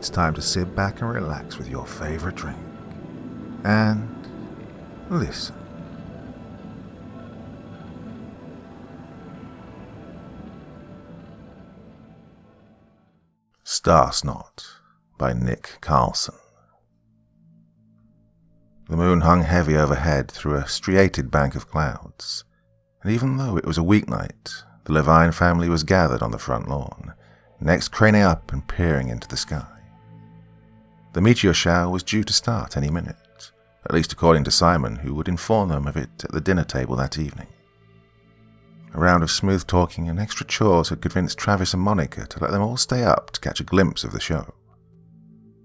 it's time to sit back and relax with your favorite drink. And listen. Snot by Nick Carlson. The moon hung heavy overhead through a striated bank of clouds, and even though it was a weeknight, the Levine family was gathered on the front lawn, necks craning up and peering into the sky. The meteor shower was due to start any minute, at least according to Simon, who would inform them of it at the dinner table that evening. A round of smooth talking and extra chores had convinced Travis and Monica to let them all stay up to catch a glimpse of the show.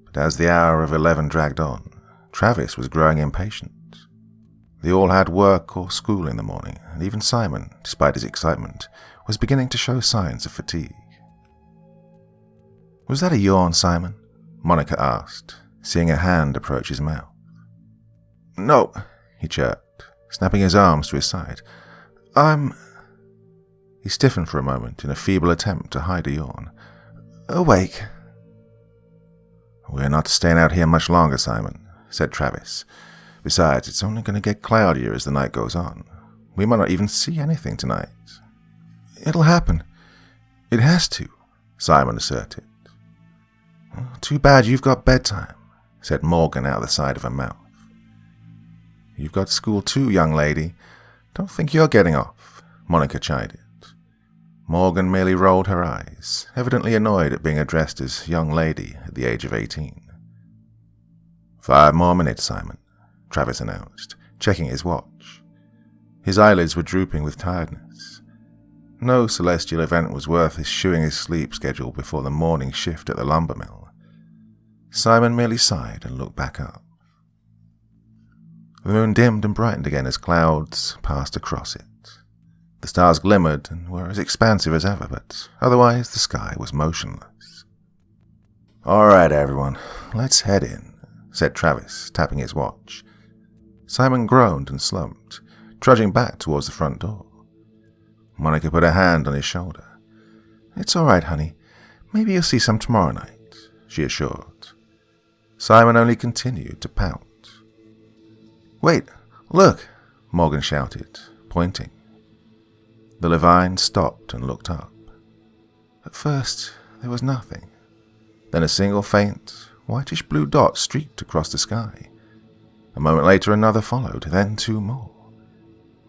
But as the hour of 11 dragged on, Travis was growing impatient. They all had work or school in the morning, and even Simon, despite his excitement, was beginning to show signs of fatigue. "Was that a yawn, Simon?" Monica asked, seeing a hand approach his mouth. "No," he chirped, snapping his arms to his side. He stiffened for a moment in a feeble attempt to hide a yawn. "Awake." "We're not staying out here much longer, Simon," said Travis. "Besides, it's only going to get cloudier as the night goes on. We might not even see anything tonight." "It'll happen. It has to," Simon asserted. "Too bad you've got bedtime," said Morgan out of the side of her mouth. "You've got school too, young lady. Don't think you're getting off," Monica chided. Morgan merely rolled her eyes, evidently annoyed at being addressed as young lady at the age of 18. "5 more minutes, Simon," Travis announced, checking his watch. His eyelids were drooping with tiredness. No celestial event was worth eschewing his sleep schedule before the morning shift at the lumber mill. Simon merely sighed and looked back up. The moon dimmed and brightened again as clouds passed across it. The stars glimmered and were as expansive as ever, but otherwise the sky was motionless. "All right, everyone, let's head in," said Travis, tapping his watch. Simon groaned and slumped, trudging back towards the front door. Monica put a hand on his shoulder. "It's all right, honey. Maybe you'll see some tomorrow night," she assured. Simon only continued to pout. "Wait, look!" Morgan shouted, pointing. The Levine stopped and looked up. At first, there was nothing. Then a single faint, whitish-blue dot streaked across the sky. A moment later another followed, then 2 more.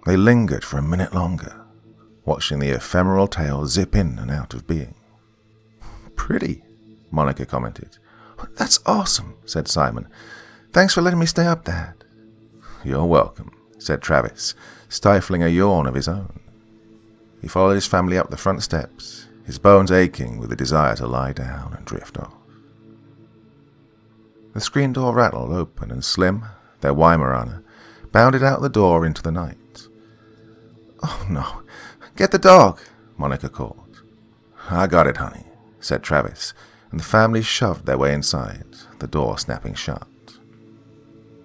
They lingered for a minute longer, watching the ephemeral tail zip in and out of being. "Pretty," Monica commented. "That's awesome," said Simon. "Thanks for letting me stay up, Dad." "You're welcome," said Travis, stifling a yawn of his own. He followed his family up the front steps, his bones aching with the desire to lie down and drift off. The screen door rattled open and Slim, their Weimaraner, bounded out the door into the night. "Oh no, get the dog," Monica called. "I got it, honey," said Travis, and the family shoved their way inside, the door snapping shut.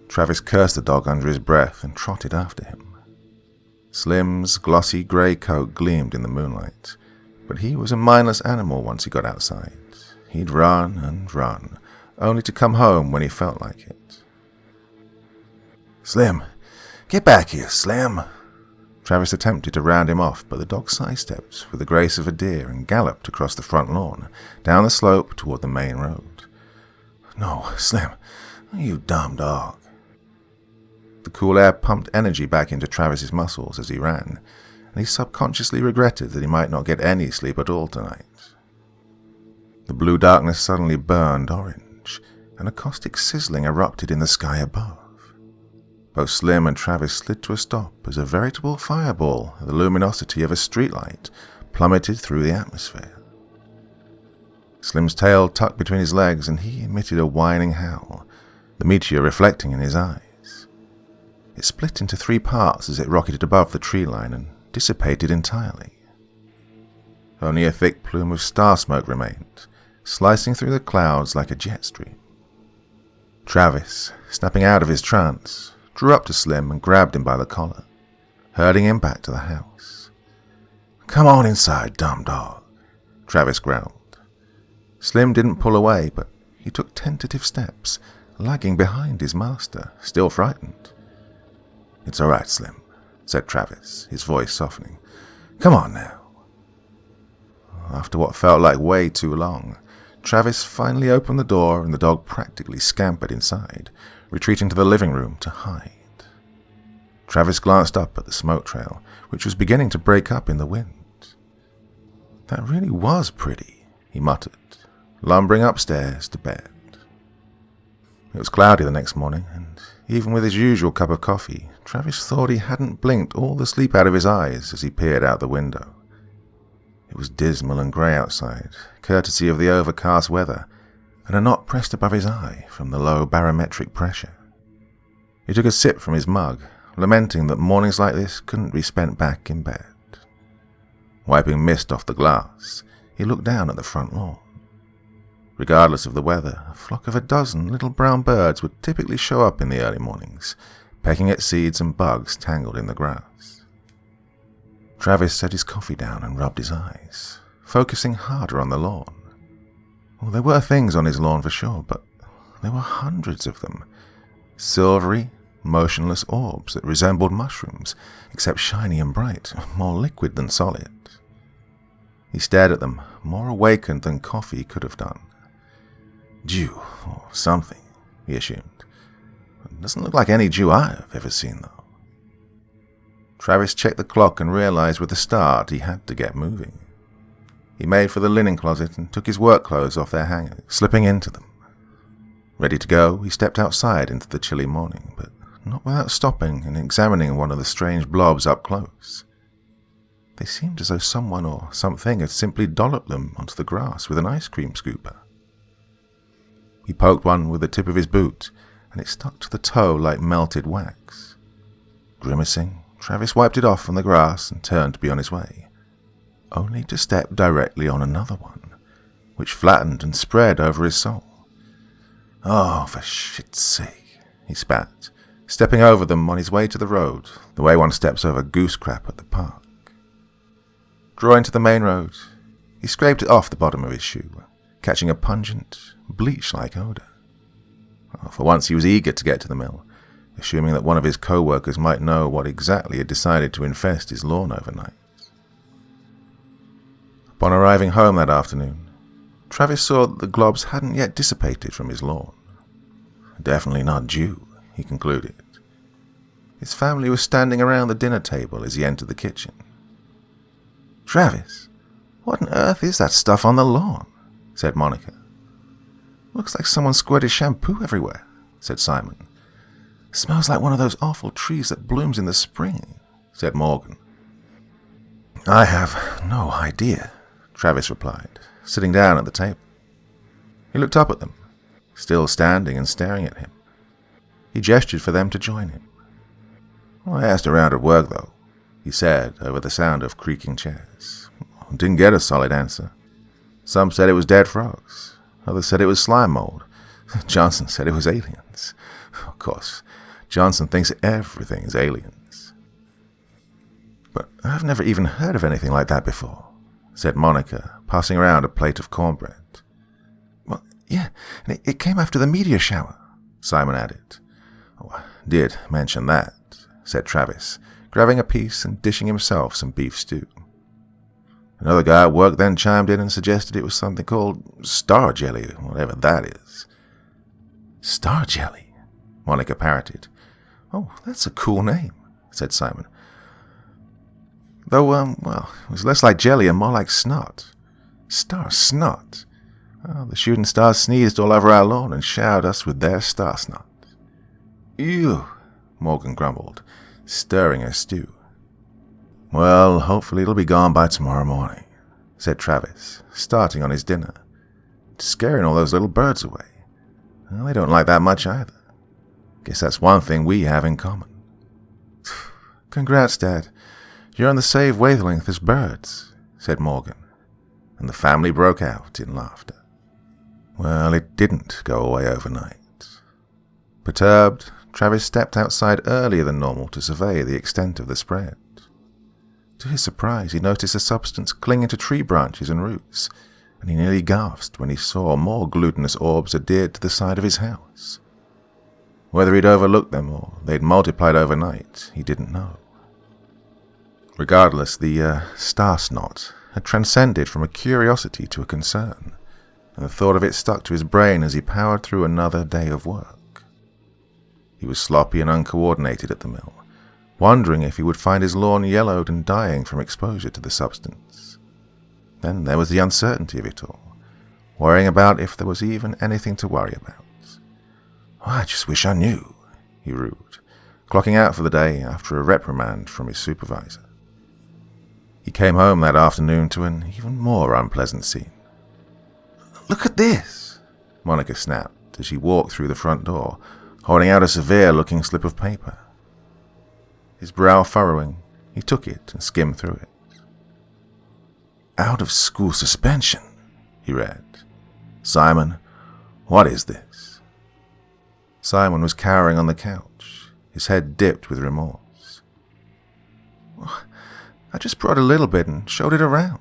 Travis cursed the dog under his breath and trotted after him. Slim's glossy grey coat gleamed in the moonlight, but he was a mindless animal once he got outside. He'd run and run, only to come home when he felt like it. "Slim, get back here, Slim!" Travis attempted to round him off, but the dog sidestepped with the grace of a deer and galloped across the front lawn, down the slope toward the main road. "No, Slim, you dumb dog." The cool air pumped energy back into Travis's muscles as he ran, and he subconsciously regretted that he might not get any sleep at all tonight. The blue darkness suddenly burned orange, and a caustic sizzling erupted in the sky above. Both Slim and Travis slid to a stop as a veritable fireball of the luminosity of a streetlight plummeted through the atmosphere. Slim's tail tucked between his legs, and he emitted a whining howl, the meteor reflecting in his eyes. It split into 3 parts as it rocketed above the tree line and dissipated entirely. Only a thick plume of star smoke remained, slicing through the clouds like a jet stream. Travis, snapping out of his trance, drew up to Slim and grabbed him by the collar, herding him back to the house. "Come on inside, dumb dog," Travis growled. Slim didn't pull away, but he took tentative steps, lagging behind his master, still frightened. "It's all right, Slim," said Travis, his voice softening. "Come on now." After what felt like way too long, Travis finally opened the door and the dog practically scampered inside, retreating to the living room to hide. Travis glanced up at the smoke trail, which was beginning to break up in the wind. "That really was pretty," he muttered, lumbering upstairs to bed. It was cloudy the next morning, and even with his usual cup of coffee, Travis thought he hadn't blinked all the sleep out of his eyes as he peered out the window. It was dismal and grey outside, courtesy of the overcast weather, and a knot pressed above his eye from the low barometric pressure. He took a sip from his mug, lamenting that mornings like this couldn't be spent back in bed. Wiping mist off the glass, he looked down at the front lawn. Regardless of the weather, a flock of a dozen little brown birds would typically show up in the early mornings, pecking at seeds and bugs tangled in the grass. Travis set his coffee down and rubbed his eyes, focusing harder on the lawn. Well, there were things on his lawn for sure, but there were hundreds of them. Silvery, motionless orbs that resembled mushrooms, except shiny and bright, more liquid than solid. He stared at them, more awakened than coffee could have done. Dew, or something, he assumed. It doesn't look like any dew I've ever seen, though. Travis checked the clock and realized with a start he had to get moving. He made for the linen closet and took his work clothes off their hangers, slipping into them. Ready to go, he stepped outside into the chilly morning, but not without stopping and examining one of the strange blobs up close. They seemed as though someone or something had simply dolloped them onto the grass with an ice cream scooper. He poked one with the tip of his boot, and it stuck to the toe like melted wax. Grimacing, Travis wiped it off from the grass and turned to be on his way, only to step directly on another one, which flattened and spread over his sole. "Oh, for shit's sake," he spat, stepping over them on his way to the road, the way one steps over goose crap at the park. Drawing to the main road, he scraped it off the bottom of his shoe, catching a pungent, bleach-like odor. For once he was eager to get to the mill, assuming that one of his co-workers might know what exactly had decided to infest his lawn overnight. Upon arriving home that afternoon, Travis saw that the globs hadn't yet dissipated from his lawn. Definitely not dew, he concluded. His family was standing around the dinner table as he entered the kitchen. "Travis, what on earth is that stuff on the lawn?" said Monica. "Looks like someone squirted shampoo everywhere," said Simon. "Smells like one of those awful trees that blooms in the spring," said Morgan. "I have no idea," Travis replied, sitting down at the table. He looked up at them, still standing and staring at him. He gestured for them to join him. "I asked around at work, though," he said over the sound of creaking chairs. "Didn't get a solid answer. Some said it was dead frogs. Others said it was slime mold. Johnson said it was aliens. Of course, Johnson thinks everything is aliens." "But I've never even heard of anything like that before," said Monica, passing around a plate of cornbread. "Well, yeah, and it came after the meteor shower," Simon added. "Oh, I did mention that," said Travis, grabbing a piece and dishing himself some beef stew. Another guy at work then chimed in and suggested it was something called star jelly, whatever that is. "Star jelly?" Monica parroted. "Oh, that's a cool name," said Simon. "Though, well, it was less like jelly and more like snot. Star snot. Oh, the shooting stars sneezed all over our lawn and showered us with their star snot." "Ew," Morgan grumbled, stirring her stew. "Well, hopefully it'll be gone by tomorrow morning," said Travis, starting on his dinner. "It's scaring all those little birds away. Well, they don't like that much either. Guess that's one thing we have in common." "Congrats, Dad. You're on the same wavelength as birds," said Morgan, and the family broke out in laughter. Well, it didn't go away overnight. Perturbed, Travis stepped outside earlier than normal to survey the extent of the spread. To his surprise, he noticed a substance clinging to tree branches and roots, and he nearly gasped when he saw more glutinous orbs adhered to the side of his house. Whether he'd overlooked them or they'd multiplied overnight, he didn't know. Regardless, the star snot had transcended from a curiosity to a concern, and the thought of it stuck to his brain as he powered through another day of work. He was sloppy and uncoordinated at the mill, wondering if he would find his lawn yellowed and dying from exposure to the substance. Then there was the uncertainty of it all, worrying about if there was even anything to worry about. "I just wish I knew," he rued, clocking out for the day after a reprimand from his supervisor. He came home that afternoon to an even more unpleasant scene. "Look at this," Monica snapped as she walked through the front door, holding out a severe-looking slip of paper. His brow furrowing, he took it and skimmed through it. "Out of school suspension," he read. "Simon, what is this?" Simon was cowering on the couch, his head dipped with remorse. "I just brought a little bit and showed it around."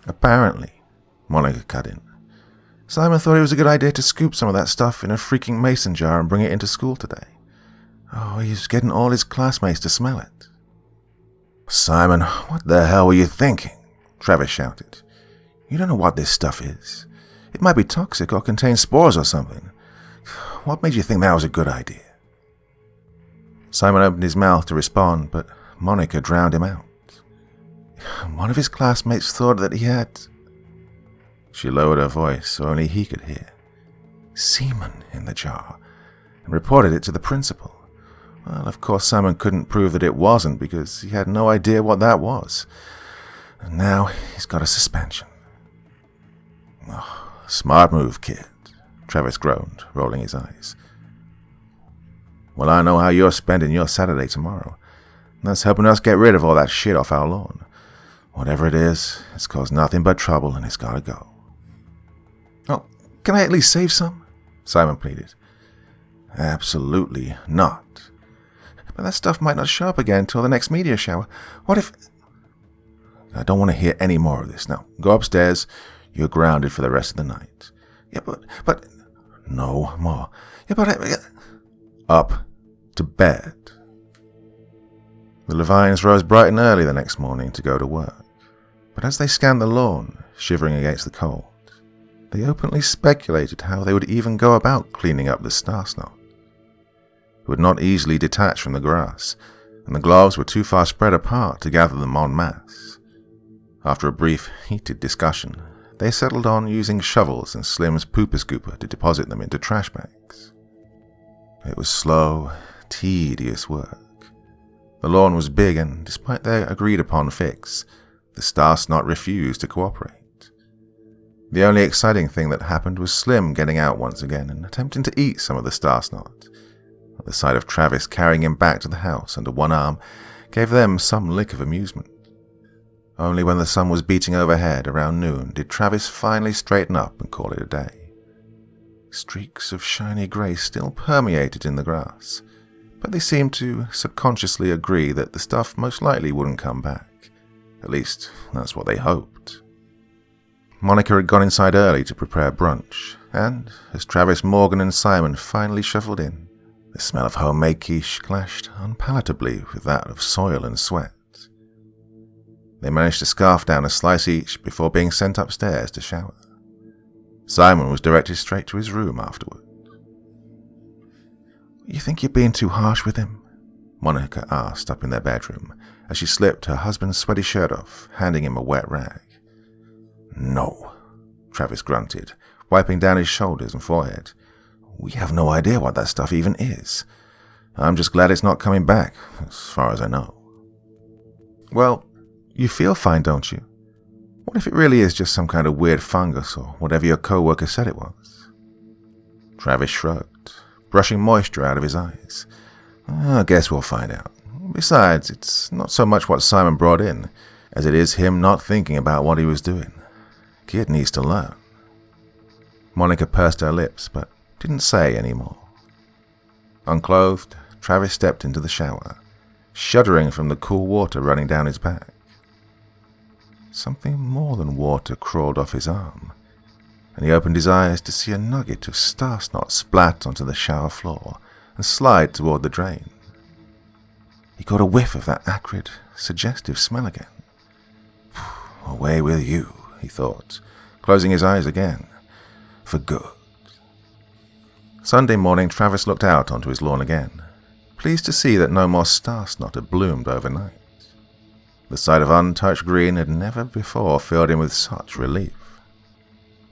"Apparently," Monica cut in, "Simon thought it was a good idea to scoop some of that stuff in a freaking mason jar and bring it into school today. Oh, he was getting all his classmates to smell it." "Simon, what the hell were you thinking?" Travis shouted. "You don't know what this stuff is. It might be toxic or contain spores or something. What made you think that was a good idea?" Simon opened his mouth to respond, but Monica drowned him out. "One of his classmates thought that he had—" She lowered her voice so only he could hear. "Semen in the jar," and reported it to the principal. Well, of course Simon couldn't prove that it wasn't because he had no idea what that was. And now he's got a suspension. "Oh, smart move, kid," Travis groaned, rolling his eyes. "Well, I know how you're spending your Saturday tomorrow. That's helping us get rid of all that shit off our lawn. Whatever it is, it's caused nothing but trouble and it's gotta go." "Oh, can I at least save some?" Simon pleaded. "Absolutely not." "But that stuff might not show up again until the next meteor shower. What if—" "I don't want to hear any more of this. Now, go upstairs. You're grounded for the rest of the night." "Yeah, but... "No more." "Yeah, but... "Up to bed." The Levines rose bright and early the next morning to go to work, but as they scanned the lawn, shivering against the cold, they openly speculated how they would even go about cleaning up the star snot. It would not easily detach from the grass, and the gloves were too far spread apart to gather them en masse. After a brief, heated discussion, they settled on using shovels and Slim's pooper scooper to deposit them into trash bags. It was slow, tedious work. The lawn was big, and despite their agreed-upon fix, the star snot refused to cooperate. The only exciting thing that happened was Slim getting out once again and attempting to eat some of the star snot. The sight of Travis carrying him back to the house under one arm gave them some lick of amusement. Only when the sun was beating overhead around noon did Travis finally straighten up and call it a day. Streaks of shiny grey still permeated in the grass, but they seemed to subconsciously agree that the stuff most likely wouldn't come back. At least, that's what they hoped. Monica had gone inside early to prepare brunch, and as Travis, Morgan, and Simon finally shuffled in, the smell of homemade quiche clashed unpalatably with that of soil and sweat. They managed to scarf down a slice each before being sent upstairs to shower. Simon was directed straight to his room afterward. "You think you're being too harsh with him?" Monica asked up in their bedroom as she slipped her husband's sweaty shirt off, handing him a wet rag. "No," Travis grunted, wiping down his shoulders and forehead. "We have no idea what that stuff even is. I'm just glad it's not coming back, as far as I know." "Well, you feel fine, don't you? What if it really is just some kind of weird fungus or whatever your co-worker said it was?" Travis shrugged, brushing moisture out of his eyes. "I guess we'll find out. Besides, it's not so much what Simon brought in, as it is him not thinking about what he was doing. Kid needs to learn." Monica pursed her lips, but didn't say any more. Unclothed, Travis stepped into the shower, shuddering from the cool water running down his back. something more than water crawled off his arm, and he opened his eyes to see a nugget of star snot splat onto the shower floor and slide toward the drain. He caught a whiff of that acrid, suggestive smell again. Away with you, he thought, closing his eyes again. For good. Sunday morning, Travis looked out onto his lawn again, pleased to see that no more star snot had bloomed overnight. The sight of untouched green had never before filled him with such relief.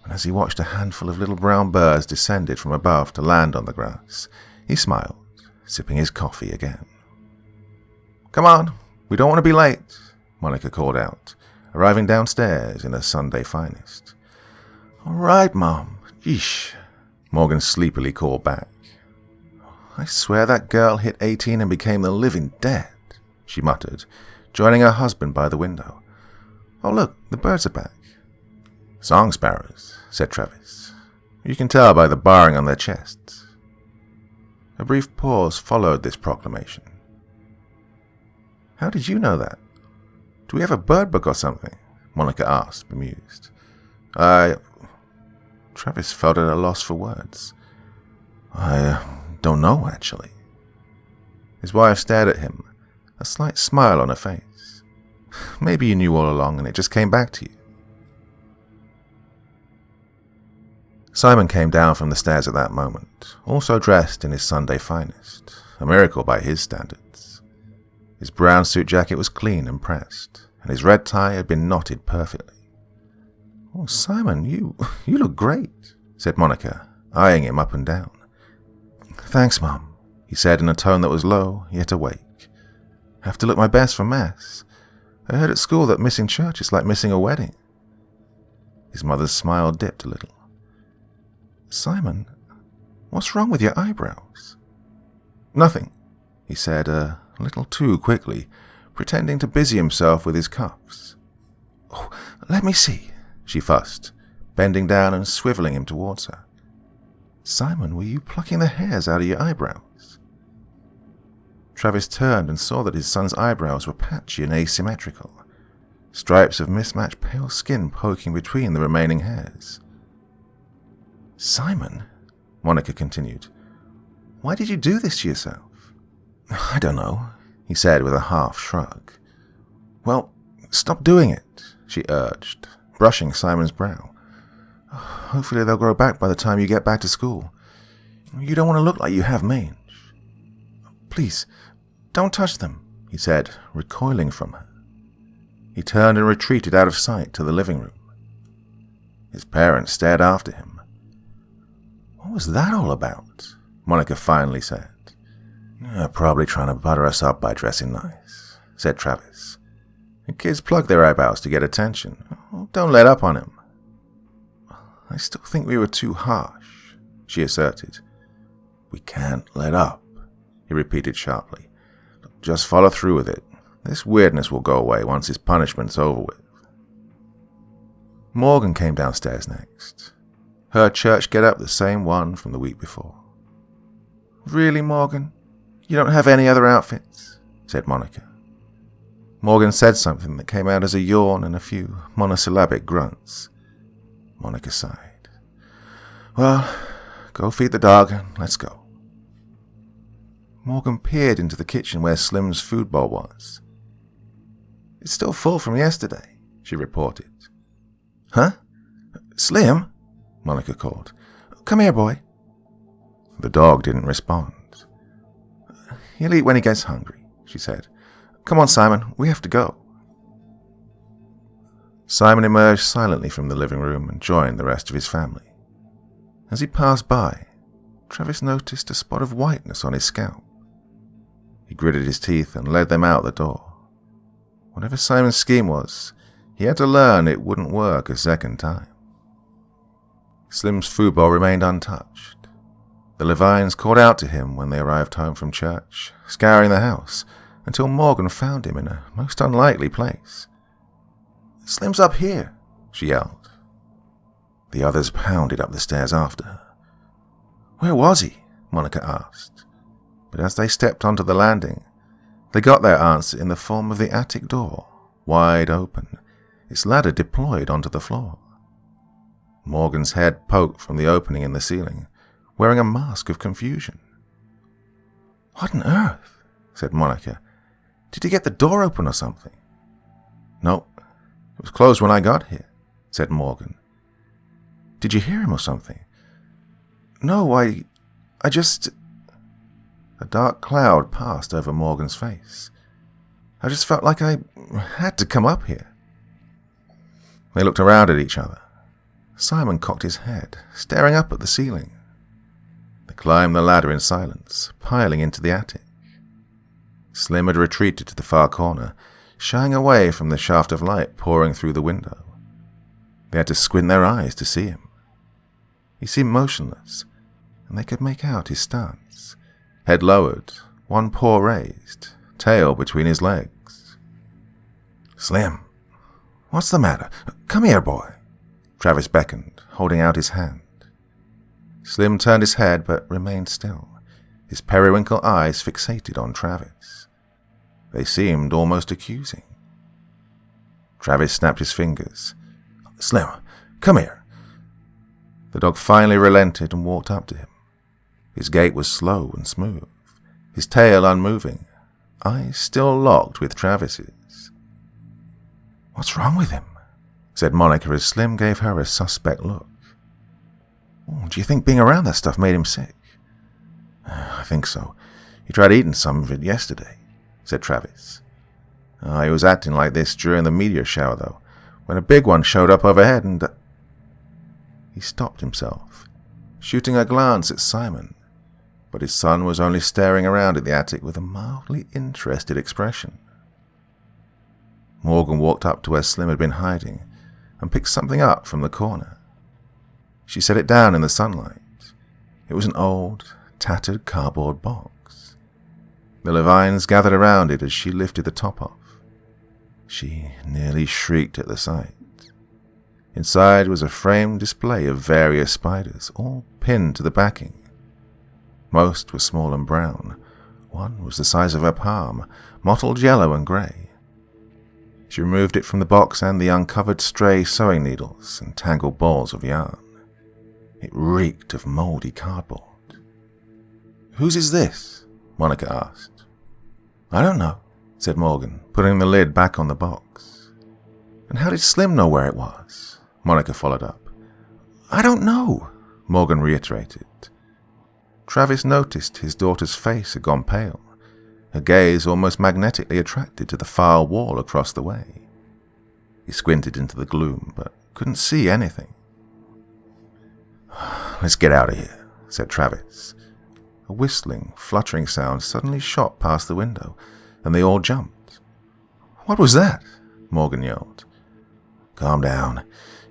And as he watched a handful of little brown birds descended from above to land on the grass, he smiled, sipping his coffee again. "Come on, we don't want to be late," Monica called out, arriving downstairs in her Sunday finest. "All right, Mom. Yeesh," Morgan sleepily called back. "I swear that girl hit 18 and became the living dead," she muttered, joining her husband by the window. "Oh, look, the birds are back." "Song sparrows," said Travis. "You can tell by the barring on their chests." A brief pause followed this proclamation. "How did you know that? Do we have a bird book or something?" Monica asked, bemused. Travis felt at a loss for words. "I don't know, actually." His wife stared at him, a slight smile on her face. "Maybe you knew all along and it just came back to you." Simon came down from the stairs at that moment, also dressed in his Sunday finest, a miracle by his standards. His brown suit jacket was clean and pressed, and his red tie had been knotted perfectly. "Oh, Simon, you look great," said Monica, eyeing him up and down. "Thanks, Mum," he said in a tone that was low, yet awake. "Have to look my best for Mass. I heard at school that missing church is like missing a wedding." His mother's smile dipped a little. "Simon, what's wrong with your eyebrows?" "Nothing," he said a little too quickly, pretending to busy himself with his cuffs. "Oh, let me see," she fussed, bending down and swiveling him towards her. "Simon, were you plucking the hairs out of your eyebrows?" Travis turned and saw that his son's eyebrows were patchy and asymmetrical, stripes of mismatched pale skin poking between the remaining hairs. "Simon," Monica continued, "why did you do this to yourself?" "I don't know," he said with a half shrug. "Well, stop doing it," she urged, brushing Simon's brow. "Hopefully they'll grow back by the time you get back to school. You don't want to look like you have mange." "Please, don't touch them," he said, recoiling from her. He turned and retreated out of sight to the living room. His parents stared after him. "What was that all about?" Monica finally said. "Probably trying to butter us up by dressing nice," said Travis. "The kids plug their eyebrows to get attention. Don't let up on him." "I still think we were too harsh," she asserted. "We can't let up," he repeated sharply. "Just follow through with it. This weirdness will go away once his punishment's over with." Morgan came downstairs next. Her church get-up the same one from the week before. "Really, Morgan? You don't have any other outfits?" said Monica. Morgan said something that came out as a yawn and a few monosyllabic grunts. Monica sighed. "Well, go feed the dog and let's go." Morgan peered into the kitchen where Slim's food bowl was. "It's still full from yesterday," she reported. "Huh? Slim?" Monica called. "Come here, boy." The dog didn't respond. "He'll eat when he gets hungry," she said. "Come on, Simon, we have to go." Simon emerged silently from the living room and joined the rest of his family. As he passed by, Travis noticed a spot of whiteness on his scalp. He gritted his teeth and led them out the door. Whatever Simon's scheme was, he had to learn it wouldn't work a second time. Slim's food bowl remained untouched. The Levines called out to him when they arrived home from church, scouring the house, until Morgan found him in a most unlikely place. "Slim's up here," she yelled. The others pounded up the stairs after her. "Where was he?" Monica asked. But as they stepped onto the landing, they got their answer in the form of the attic door, wide open, its ladder deployed onto the floor. Morgan's head poked from the opening in the ceiling, wearing a mask of confusion. "What on earth?" said Monica. "Did he get the door open or something?" "No, it was closed when I got here," said Morgan. "Did you hear him or something?" "No, I just..." A dark cloud passed over Morgan's face. "I just felt like I had to come up here." They looked around at each other. Simon cocked his head, staring up at the ceiling. They climbed the ladder in silence, piling into the attic. Slim had retreated to the far corner, shying away from the shaft of light pouring through the window. They had to squint their eyes to see him. He seemed motionless, and they could make out his stance, head lowered, one paw raised, tail between his legs. "Slim, what's the matter? Come here, boy," Travis beckoned, holding out his hand. Slim turned his head but remained still, his periwinkle eyes fixated on Travis. They seemed almost accusing. Travis snapped his fingers. "Slim, come here." The dog finally relented and walked up to him. His gait was slow and smooth, his tail unmoving, eyes still locked with Travis's. "What's wrong with him?" said Monica as Slim gave her a suspect look. "Do you think being around that stuff made him sick?" "I think so. He tried eating some of it yesterday," said Travis. "He was acting like this during the meteor shower, though, when a big one showed up overhead and..." He stopped himself, shooting a glance at Simon, but his son was only staring around at the attic with a mildly interested expression. Morgan walked up to where Slim had been hiding and picked something up from the corner. She set it down in the sunlight. It was an old, tattered cardboard box. The Levines gathered around it as she lifted the top off. She nearly shrieked at the sight. Inside was a framed display of various spiders, all pinned to the backing. Most were small and brown. One was the size of her palm, mottled yellow and grey. She removed it from the box and the uncovered stray sewing needles and tangled balls of yarn. It reeked of mouldy cardboard. "Whose is this?" Monica asked. "I don't know," said Morgan, putting the lid back on the box. "And how did Slim know where it was?" Monica followed up. "I don't know," Morgan reiterated. Travis noticed his daughter's face had gone pale, her gaze almost magnetically attracted to the far wall across the way. He squinted into the gloom, but couldn't see anything. "Let's get out of here," said Travis. A whistling, fluttering sound suddenly shot past the window, and they all jumped. "What was that?" Morgan yelled. "Calm down.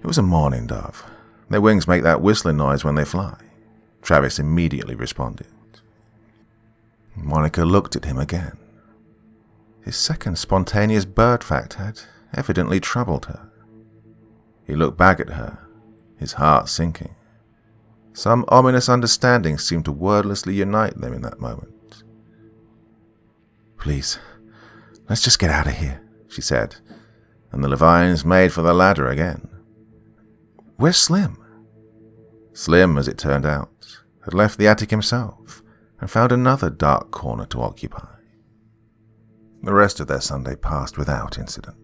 It was a mourning dove. Their wings make that whistling noise when they fly," Travis immediately responded. Monica looked at him again. His second spontaneous bird fact had evidently troubled her. He looked back at her, his heart sinking. Some ominous understanding seemed to wordlessly unite them in that moment. "Please, let's just get out of here," she said, and the Levines made for the ladder again. "Where's Slim?" Slim, as it turned out, had left the attic himself and found another dark corner to occupy. The rest of their Sunday passed without incident.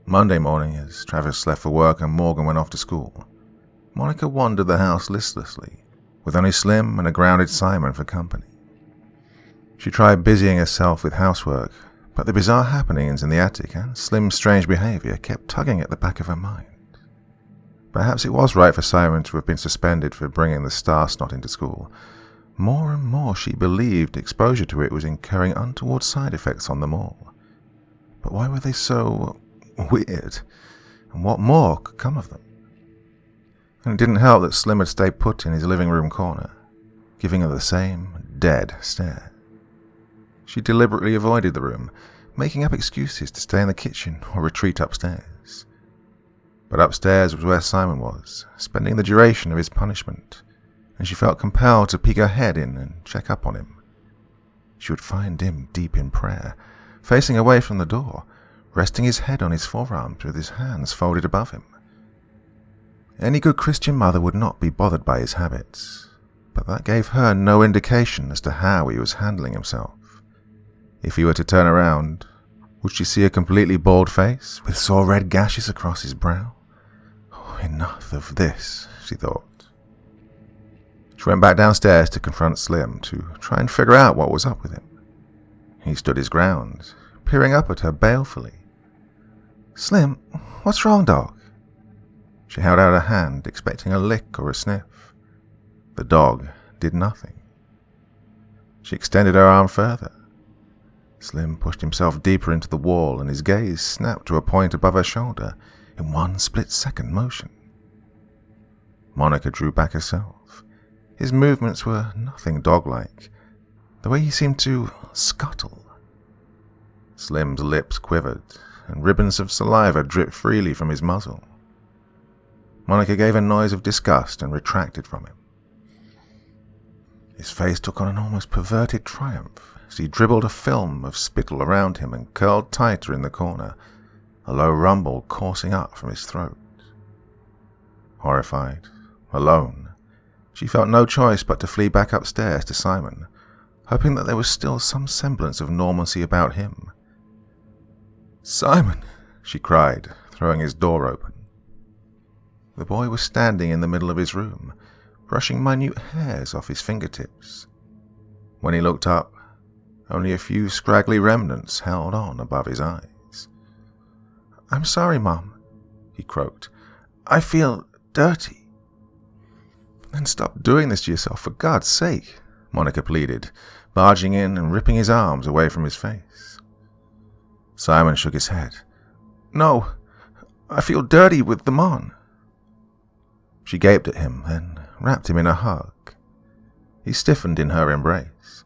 Monday morning, as Travis left for work and Morgan went off to school, Monica wandered the house listlessly, with only Slim and a grounded Simon for company. She tried busying herself with housework, but the bizarre happenings in the attic and Slim's strange behavior kept tugging at the back of her mind. Perhaps it was right for Simon to have been suspended for bringing the star snot into school. More and more she believed exposure to it was incurring untoward side effects on them all. But why were they so weird? And what more could come of them? And it didn't help that Slim had stayed put in his living room corner, giving her the same dead stare. She deliberately avoided the room, making up excuses to stay in the kitchen or retreat upstairs. But upstairs was where Simon was, spending the duration of his punishment, and she felt compelled to peek her head in and check up on him. She would find him deep in prayer, facing away from the door, resting his head on his forearms with his hands folded above him. Any good Christian mother would not be bothered by his habits, but that gave her no indication as to how he was handling himself. If he were to turn around, would she see a completely bald face with sore red gashes across his brow? Oh, enough of this, she thought. She went back downstairs to confront Slim to try and figure out what was up with him. He stood his ground, peering up at her balefully. "Slim, what's wrong, dog?" She held out her hand, expecting a lick or a sniff. The dog did nothing. She extended her arm further. Slim pushed himself deeper into the wall, and his gaze snapped to a point above her shoulder in one split-second motion. Monica drew back herself. His movements were nothing dog-like, the way he seemed to scuttle. Slim's lips quivered, and ribbons of saliva dripped freely from his muzzle. Monica gave a noise of disgust and retracted from him. His face took on an almost perverted triumph as he dribbled a film of spittle around him and curled tighter in the corner, a low rumble coursing up from his throat. Horrified, alone, she felt no choice but to flee back upstairs to Simon, hoping that there was still some semblance of normalcy about him. "Simon!" she cried, throwing his door open. The boy was standing in the middle of his room, brushing minute hairs off his fingertips. When he looked up, only a few scraggly remnants held on above his eyes. "I'm sorry, Mom," he croaked. "I feel dirty." "Then stop doing this to yourself, for God's sake," Monica pleaded, barging in and ripping his arms away from his face. Simon shook his head. "No, I feel dirty with them on." She gaped at him, then wrapped him in a hug. He stiffened in her embrace.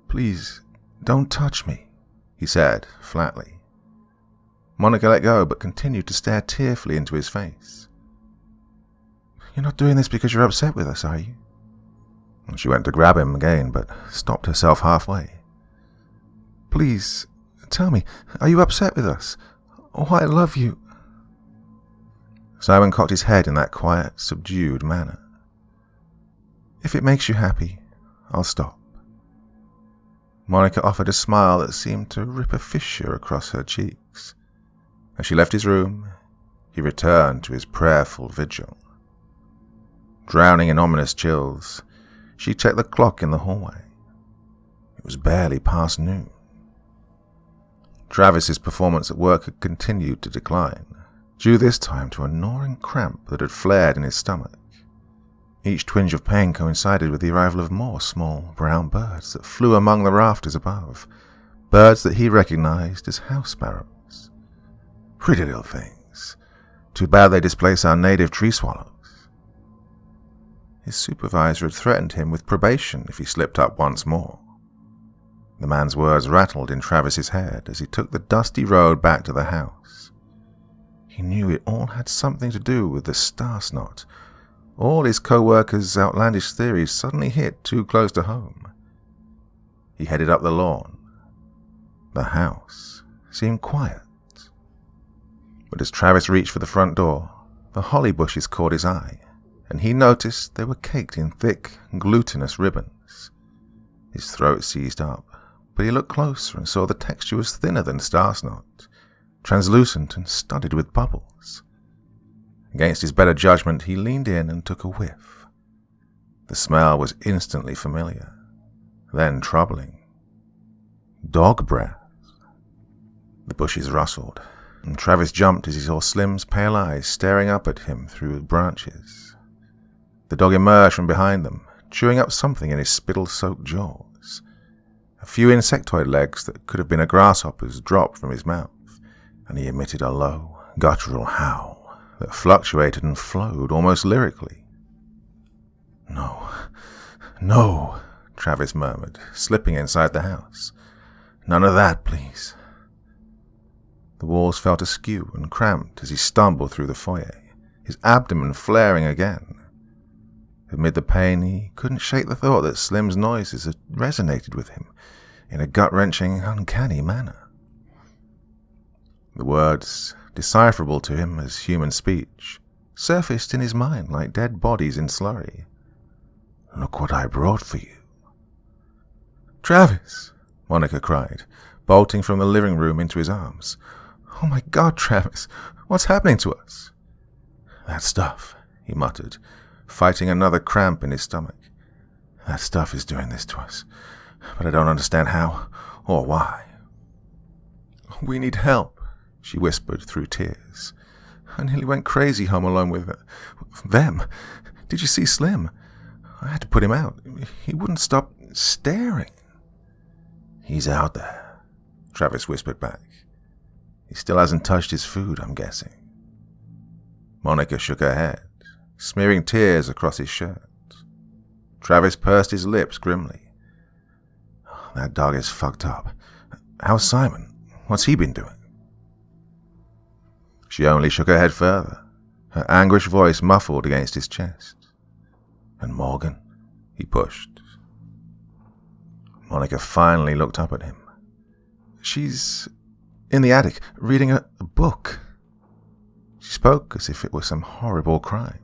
"Please, don't touch me," he said, flatly. Monica let go, but continued to stare tearfully into his face. "You're not doing this because you're upset with us, are you?" She went to grab him again, but stopped herself halfway. "Please, tell me, are you upset with us? Oh, I love you." Simon cocked his head in that quiet, subdued manner. "If it makes you happy, I'll stop." Monica offered a smile that seemed to rip a fissure across her cheeks. As she left his room, he returned to his prayerful vigil. Drowning in ominous chills, she checked the clock in the hallway. It was barely past noon. Travis's performance at work had continued to decline, due this time to a gnawing cramp that had flared in his stomach. Each twinge of pain coincided with the arrival of more small brown birds that flew among the rafters above, birds that he recognized as house sparrows. Pretty little things. Too bad they displace our native tree swallows. His supervisor had threatened him with probation if he slipped up once more. The man's words rattled in Travis's head as he took the dusty road back to the house. He knew it all had something to do with the star snot. All his co-workers' outlandish theories suddenly hit too close to home. He headed up the lawn. The house seemed quiet. But as Travis reached for the front door, the holly bushes caught his eye, and he noticed they were caked in thick, glutinous ribbons. His throat seized up, but he looked closer and saw the texture was thinner than star snot, translucent and studded with bubbles. Against his better judgment, he leaned in and took a whiff. The smell was instantly familiar, then troubling. Dog breath. The bushes rustled, and Travis jumped as he saw Slim's pale eyes staring up at him through the branches. The dog emerged from behind them, chewing up something in his spittle-soaked jaws. A few insectoid legs that could have been a grasshopper's dropped from his mouth, and he emitted a low, guttural howl that fluctuated and flowed almost lyrically. "No, no," Travis murmured, slipping inside the house. "None of that, please." The walls felt askew and cramped as he stumbled through the foyer, his abdomen flaring again. Amid the pain, he couldn't shake the thought that Slim's noises had resonated with him in a gut-wrenching, uncanny manner. The words, decipherable to him as human speech, surfaced in his mind like dead bodies in slurry. "Look what I brought for you." "Travis!" Monica cried, bolting from the living room into his arms. "Oh my God, Travis! What's happening to us?" "That stuff," he muttered, fighting another cramp in his stomach. "That stuff is doing this to us, but I don't understand how or why." "We need help," she whispered through tears. "I nearly went crazy home alone with them. Did you see Slim? I had to put him out. He wouldn't stop staring." "He's out there," Travis whispered back. "He still hasn't touched his food, I'm guessing." Monica shook her head, smearing tears across his shirt. Travis pursed his lips grimly. "That dog is fucked up. How's Simon? What's he been doing?" She only shook her head further, her anguished voice muffled against his chest. "And Morgan?" he pushed. Monica finally looked up at him. "She's in the attic, reading a book." She spoke as if it were some horrible crime.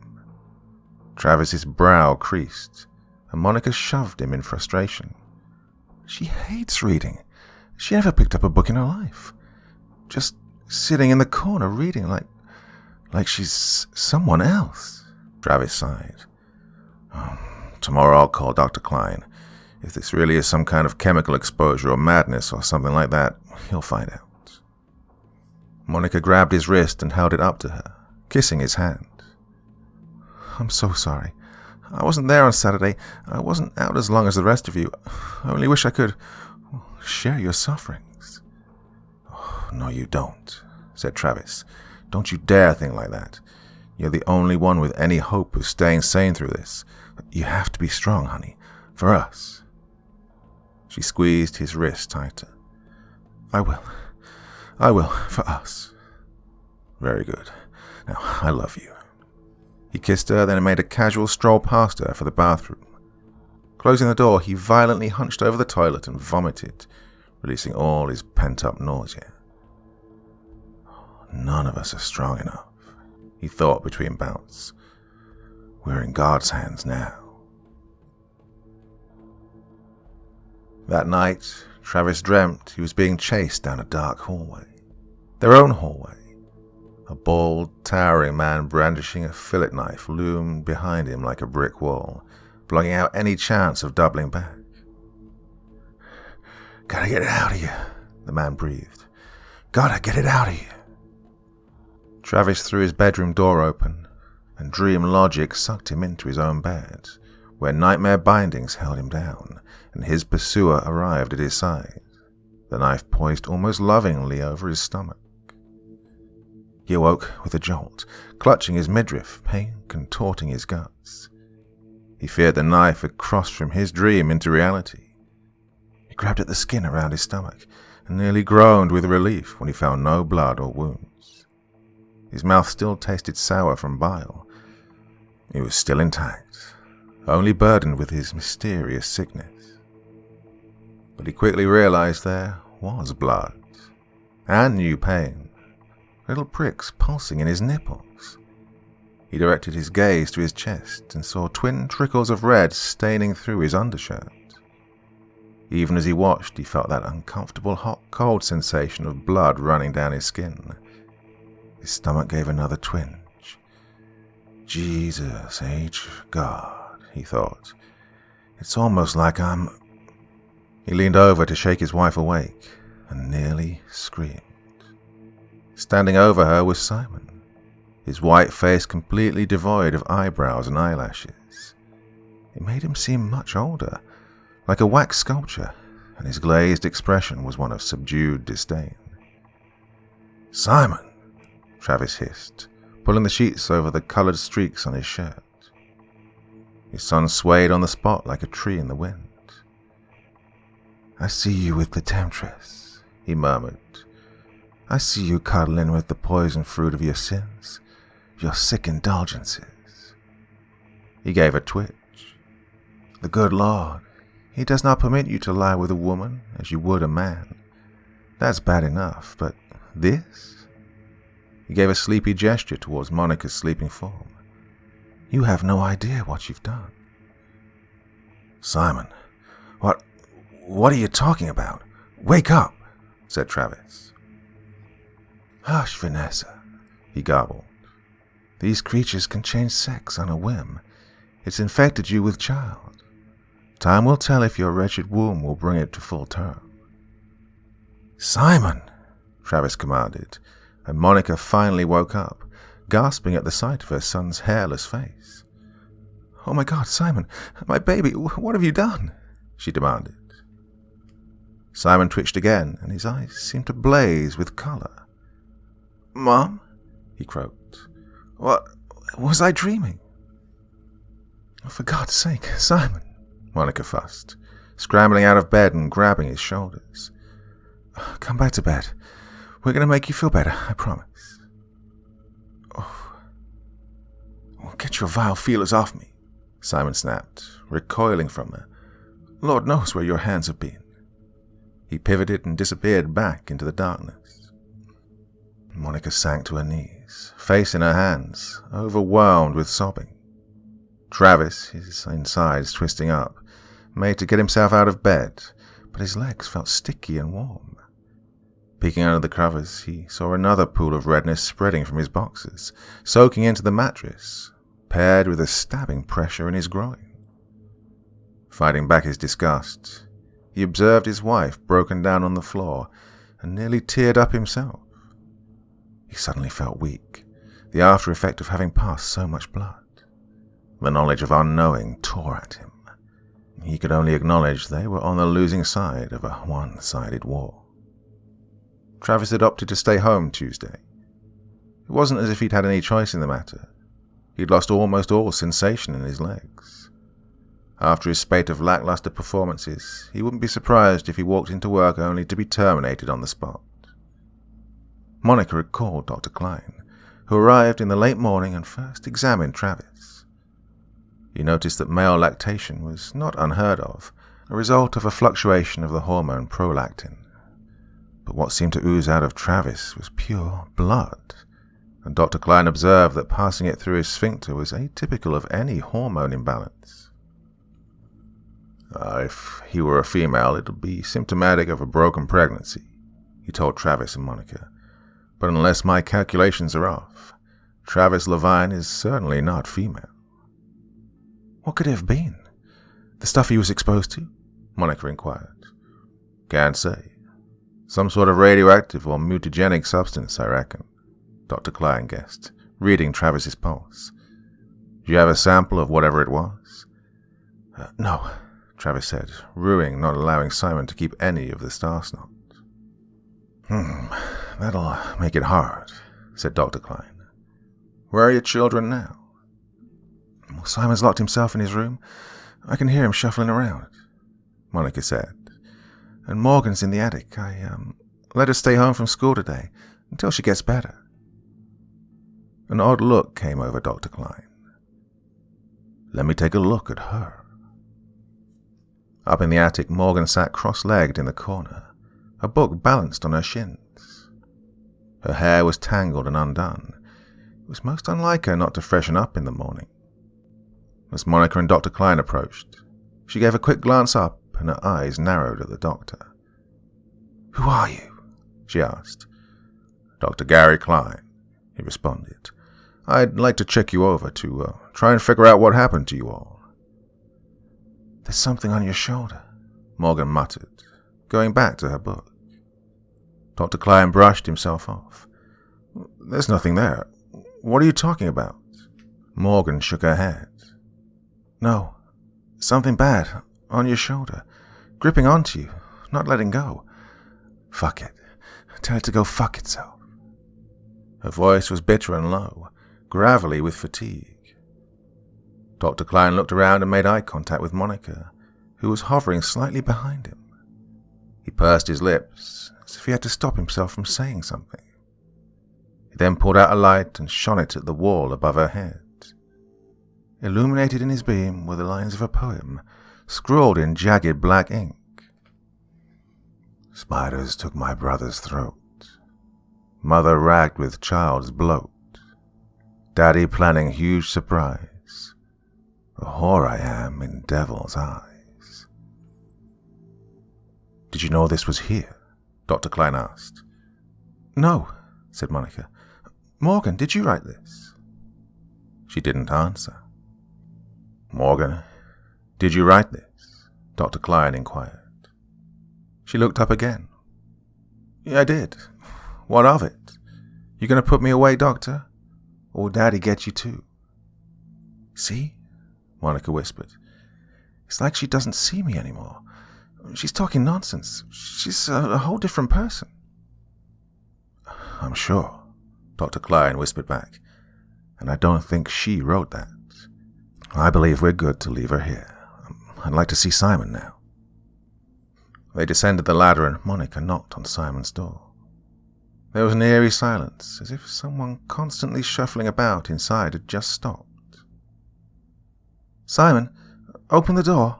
Travis's brow creased, and Monica shoved him in frustration. "She hates reading. She never picked up a book in her life. Just sitting in the corner reading like she's someone else." Travis sighed. "Tomorrow I'll call Dr. Klein. If this really is some kind of chemical exposure or madness or something like that, he'll find out." Monica grabbed his wrist and held it up to her, kissing his hand. "I'm so sorry. I wasn't there on Saturday. I wasn't out as long as the rest of you. I only wish I could share your sufferings." "Oh, no, you don't," said Travis. "Don't you dare think like that. You're the only one with any hope of staying sane through this. You have to be strong, honey, for us." She squeezed his wrist tighter. I will, for us." "Very good. Now, I love you." He kissed her, then made a casual stroll past her for the bathroom. Closing the door, he violently hunched over the toilet and vomited, releasing all his pent-up nausea. "None of us are strong enough," he thought between bouts. "We're in God's hands now." That night, Travis dreamt he was being chased down a dark hallway. Their own hallway. A bald, towering man brandishing a fillet knife loomed behind him like a brick wall, blocking out any chance of doubling back. "Gotta get it out of you," the man breathed. "Gotta get it out of you." Travis threw his bedroom door open, and dream logic sucked him into his own bed, where nightmare bindings held him down, and his pursuer arrived at his side, the knife poised almost lovingly over his stomach. He awoke with a jolt, clutching his midriff, pain contorting his guts. He feared the knife had crossed from his dream into reality. He grabbed at the skin around his stomach, and nearly groaned with relief when he found no blood or wounds. His mouth still tasted sour from bile. It was still intact, only burdened with his mysterious sickness. But he quickly realized there was blood, and new pain, little pricks pulsing in his nipples. He directed his gaze to his chest and saw twin trickles of red staining through his undershirt. Even as he watched, he felt that uncomfortable hot-cold sensation of blood running down his skin. His stomach gave another twinge. "Jesus H. God," he thought. "It's almost like I'm—" He leaned over to shake his wife awake and nearly screamed. Standing over her was Simon, his white face completely devoid of eyebrows and eyelashes. It made him seem much older, like a wax sculpture, and his glazed expression was one of subdued disdain. "Simon!" Travis hissed, pulling the sheets over the colored streaks on his shirt. His son swayed on the spot like a tree in the wind. "I see you with the temptress," he murmured. "I see you cuddling with the poison fruit of your sins, your sick indulgences." He gave a twitch. "The good Lord, He does not permit you to lie with a woman as you would a man. That's bad enough, but this? He gave a sleepy gesture towards Monica's sleeping form. "You have no idea what you've done." "Simon, what are you talking about? Wake up," said Travis. "Hush, Vanessa," he garbled. "These creatures can change sex on a whim. It's infected you with child. Time will tell if your wretched womb will bring it to full term." "Simon," Travis commanded, and Monica finally woke up, gasping at the sight of her son's hairless face. "Oh my God, Simon, my baby, what have you done?" she demanded. Simon twitched again, and his eyes seemed to blaze with color. "Mom?" he croaked. "What? Was I dreaming?" "Oh, for God's sake, Simon," Monica fussed, scrambling out of bed and grabbing his shoulders. "Come back to bed. We're going to make you feel better, I promise." "Oh, get your vile feelers off me," Simon snapped, recoiling from her. "Lord knows where your hands have been." He pivoted and disappeared back into the darkness. Monica sank to her knees, face in her hands, overwhelmed with sobbing. Travis, his insides twisting up, made to get himself out of bed, but his legs felt sticky and warm. Peeking under the covers, he saw another pool of redness spreading from his boxers, soaking into the mattress, paired with a stabbing pressure in his groin. Fighting back his disgust, he observed his wife broken down on the floor and nearly teared up himself. He suddenly felt weak, the after effect of having passed so much blood. The knowledge of unknowing tore at him. He could only acknowledge they were on the losing side of a one-sided war. Travis had opted to stay home Tuesday. It wasn't as if he'd had any choice in the matter. He'd lost almost all sensation in his legs. After his spate of lackluster performances, he wouldn't be surprised if he walked into work only to be terminated on the spot. Monica had called Dr. Klein, who arrived in the late morning and first examined Travis. He noticed that male lactation was not unheard of, a result of a fluctuation of the hormone prolactin. But what seemed to ooze out of Travis was pure blood, and Dr. Klein observed that passing it through his sphincter was atypical of any hormone imbalance. If he were a female, it would be symptomatic of a broken pregnancy, he told Travis and Monica. But unless my calculations are off, Travis Levine is certainly not female. What could it have been? The stuff he was exposed to? Monica inquired. Can't say. Some sort of radioactive or mutagenic substance, I reckon, Dr. Klein guessed, reading Travis's pulse. Do you have a sample of whatever it was? No, Travis said, rueing not allowing Simon to keep any of the star snot. That'll make it hard, said Dr. Klein. Where are your children now? Well, Simon's locked himself in his room. I can hear him shuffling around, Monica said. And Morgan's in the attic. I let her stay home from school today until she gets better. An odd look came over Dr. Klein. Let me take a look at her. Up in the attic, Morgan sat cross-legged in the corner, a book balanced on her shins. Her hair was tangled and undone. It was most unlike her not to freshen up in the morning. As Monica and Dr. Klein approached, she gave a quick glance up and her eyes narrowed at the doctor. Who are you? She asked. Dr. Gary Klein, he responded. I'd like to check you over to try and figure out what happened to you all. There's something on your shoulder, Morgan muttered, going back to her book. Dr. Klein brushed himself off. There's nothing there. What are you talking about? Morgan shook her head. No, something bad on your shoulder, gripping onto you, not letting go. Fuck it. Tell it to go fuck itself. Her voice was bitter and low, gravelly with fatigue. Dr. Klein looked around and made eye contact with Monica, who was hovering slightly behind him. He pursed his lips, as if he had to stop himself from saying something. He then pulled out a light and shone it at the wall above her head. Illuminated in his beam were the lines of a poem, scrawled in jagged black ink. Spiders took my brother's throat. Mother racked with child's bloat. Daddy planning huge surprise. A whore I am in devil's eyes. Did you know this was here? Dr. Klein asked. No, said Monica. Morgan, did you write this? She didn't answer. Morgan, did you write this? Dr. Klein inquired. She looked up again. Yeah, I did. What of it? You going to put me away, Doctor? Or will Daddy get you too? See? Monica whispered. It's like she doesn't see me anymore. She's talking nonsense. She's a whole different person. I'm sure, Dr. Klein whispered back. And I don't think she wrote that. I believe we're good to leave her here. I'd like to see Simon now. They descended the ladder and Monica knocked on Simon's door. There was an eerie silence, as if someone constantly shuffling about inside had just stopped. Simon, open the door,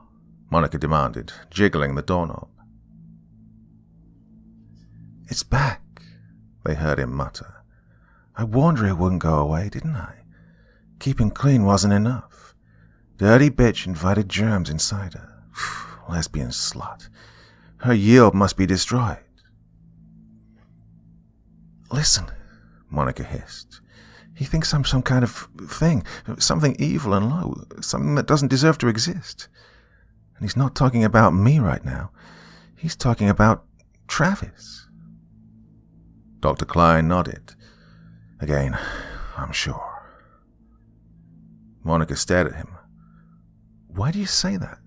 Monica demanded, jiggling the doorknob. It's back, they heard him mutter. I warned her it wouldn't go away, didn't I? Keeping clean wasn't enough. Dirty bitch invited germs inside her. Lesbian slut. Her yield must be destroyed. Listen, Monica hissed. He thinks I'm some kind of thing, something evil and low, something that doesn't deserve to exist. And he's not talking about me right now. He's talking about Travis. Dr. Klein nodded. Again, I'm sure. Monica stared at him. Why do you say that?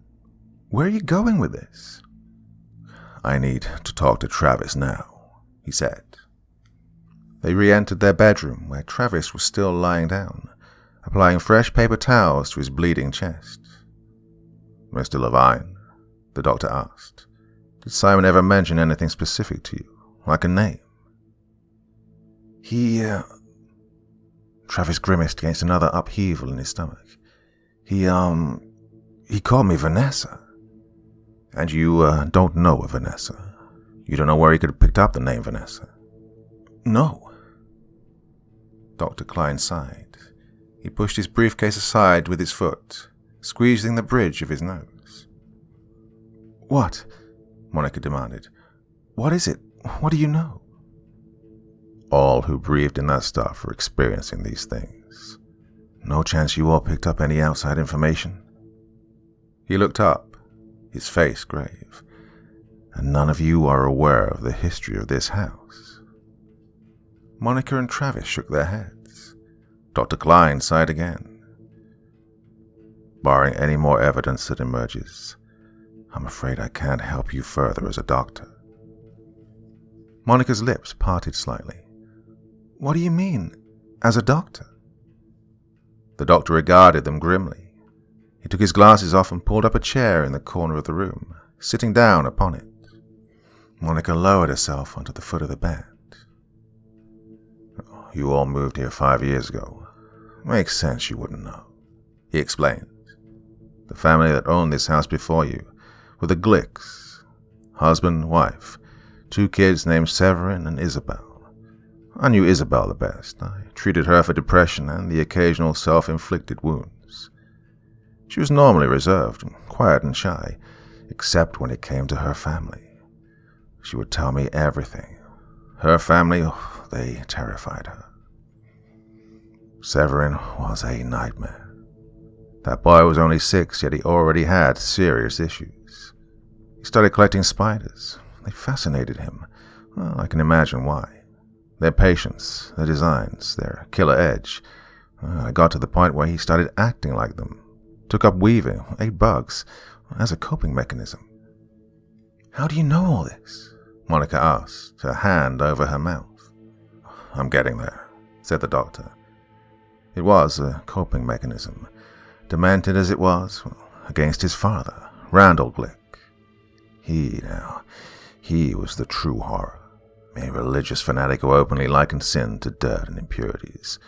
Where are you going with this? I need to talk to Travis now, he said. They re-entered their bedroom, where Travis was still lying down, applying fresh paper towels to his bleeding chest. Mr. Levine, the doctor asked, did Simon ever mention anything specific to you, like a name? Travis grimaced against another upheaval in his stomach. He called me Vanessa. And you, don't know a Vanessa? You don't know where he could have picked up the name Vanessa? No. Dr. Klein sighed. He pushed his briefcase aside with his foot, squeezing the bridge of his nose. What? Monica demanded. What is it? What do you know? All who breathed in that stuff are experiencing these things. No chance you all picked up any outside information? He looked up, his face grave. And none of you are aware of the history of this house. Monica and Travis shook their heads. Dr. Klein sighed again. Barring any more evidence that emerges, I'm afraid I can't help you further as a doctor. Monica's lips parted slightly. What do you mean, as a doctor? The doctor regarded them grimly. He took his glasses off and pulled up a chair in the corner of the room, sitting down upon it. Monica lowered herself onto the foot of the bed. You all moved here 5 years ago. Makes sense you wouldn't know, he explained. The family that owned this house before you were the Glicks. Husband, wife, 2 kids named Severin and Isabel. I knew Isabel the best. I treated her for depression and the occasional self-inflicted wounds. She was normally reserved, quiet and shy, except when it came to her family. She would tell me everything. Her family, they terrified her. Severin was a nightmare. That boy was only 6, yet he already had serious issues. He started collecting spiders. They fascinated him. Well, I can imagine why. Their patience, their designs, their killer edge. I got to the point where he started acting like them. Took up weaving, ate bugs, as a coping mechanism. How do you know all this? Monica asked, her hand over her mouth. I'm getting there, said the doctor. It was a coping mechanism, demented as it was, against his father, Randall Glick. He was the true horror. A religious fanatic who openly likened sin to dirt and impurities,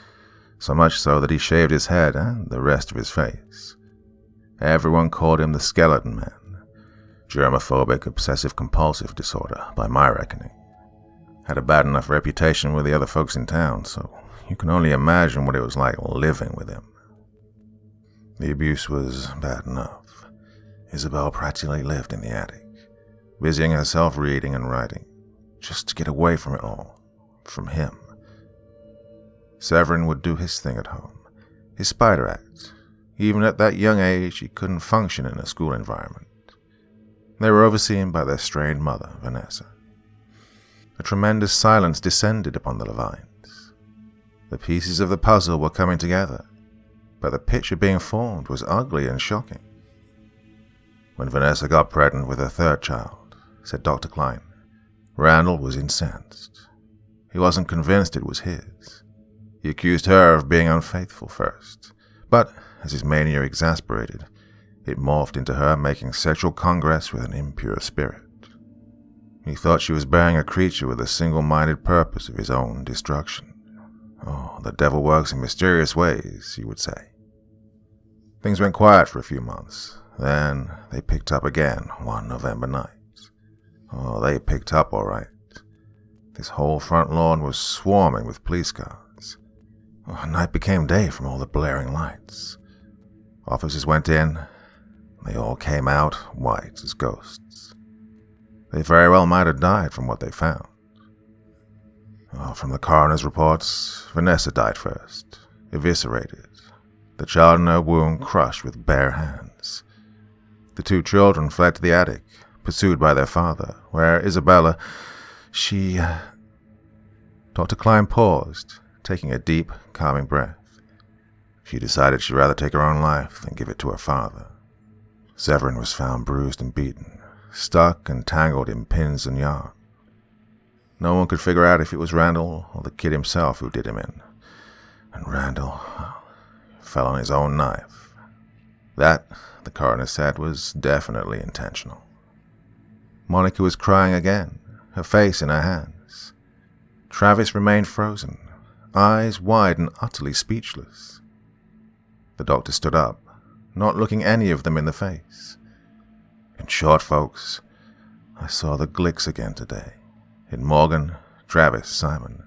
so much so that he shaved his head and the rest of his face. Everyone called him the Skeleton Man, germophobic obsessive-compulsive disorder by my reckoning. Had a bad enough reputation with the other folks in town, so you can only imagine what it was like living with him. The abuse was bad enough. Isabel practically lived in the attic, busying herself reading and writing, just to get away from it all, from him. Severin would do his thing at home, his spider act. Even at that young age, he couldn't function in a school environment. They were overseen by their strained mother, Vanessa. A tremendous silence descended upon the Levines. The pieces of the puzzle were coming together, but the picture being formed was ugly and shocking. When Vanessa got pregnant with her third child, said Dr. Klein, Randall was incensed. He wasn't convinced it was his. He accused her of being unfaithful first, but as his mania exasperated, it morphed into her making sexual congress with an impure spirit. He thought she was bearing a creature with a single-minded purpose of his own destruction. Oh, the devil works in mysterious ways, he would say. Things went quiet for a few months. Then they picked up again one November night. Oh, they picked up all right. This whole front lawn was swarming with police cars. Oh, night became day from all the blaring lights. Officers went in. They all came out white as ghosts. They very well might have died from what they found. Oh, from the coroner's reports, Vanessa died first, eviscerated, the child in her womb crushed with bare hands. The two children fled to the attic, pursued by their father, where Isabella, Dr. Klein paused, taking a deep, calming breath. She decided she'd rather take her own life than give it to her father. Severin was found bruised and beaten, stuck and tangled in pins and yarn. No one could figure out if it was Randall or the kid himself who did him in. And Randall fell on his own knife. That, the coroner said, was definitely intentional. Monica was crying again, her face in her hands. Travis remained frozen, eyes wide and utterly speechless. The doctor stood up, not looking any of them in the face. In short, folks, I saw the Glicks again today. In Morgan, Travis, Simon.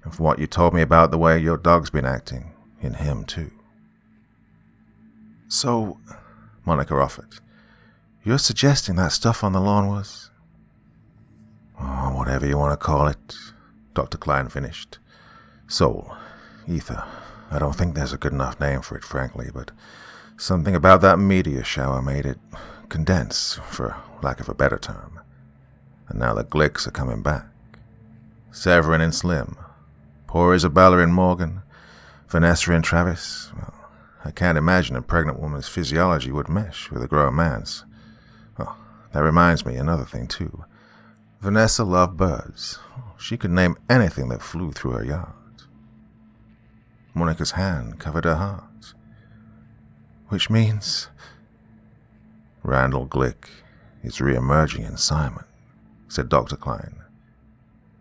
And from what you told me about the way your dog's been acting, in him too. So, Monica offered, you're suggesting that stuff on the lawn was? Oh, whatever you want to call it, Dr. Klein finished. Soul, ether. I don't think there's a good enough name for it, frankly, but something about that meteor shower made it condense, for lack of a better term. And now the Glicks are coming back. Severin and Slim. Poor Isabella and Morgan. Vanessa and Travis. Well, I can't imagine a pregnant woman's physiology would mesh with a grown man's. Oh, that reminds me, another thing, too. Vanessa loved birds. She could name anything that flew through her yard. Monica's hand covered her heart. Which means Randall Glick is re-emerging in Simon, said Dr. Klein.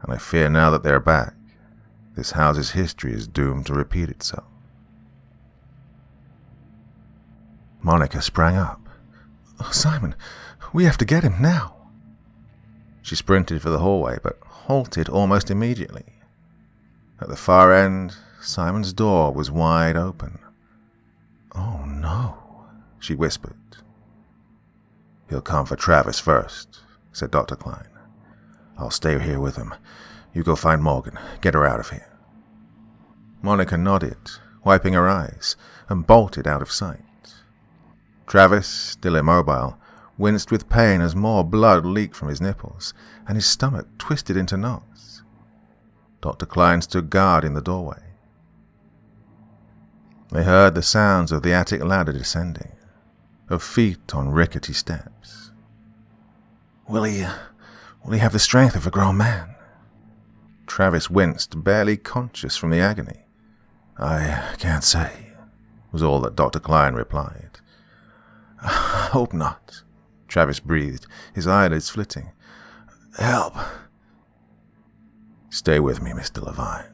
And I fear now that they're back, this house's history is doomed to repeat itself. Monica sprang up. Oh, Simon, we have to get him now. She sprinted for the hallway, but halted almost immediately. At the far end, Simon's door was wide open. Oh no, she whispered. He'll come for Travis first, said Dr. Klein. I'll stay here with him. You go find Morgan. Get her out of here. Monica nodded, wiping her eyes, and bolted out of sight. Travis, still immobile, winced with pain as more blood leaked from his nipples, and his stomach twisted into knots. Dr. Klein stood guard in the doorway. They heard the sounds of the attic ladder descending, of feet on rickety steps. Will he have the strength of a grown man? Travis winced, barely conscious from the agony. I can't say, was all that Dr. Klein replied. I hope not, Travis breathed, his eyelids flitting. Help. Stay with me, Mr. Levine,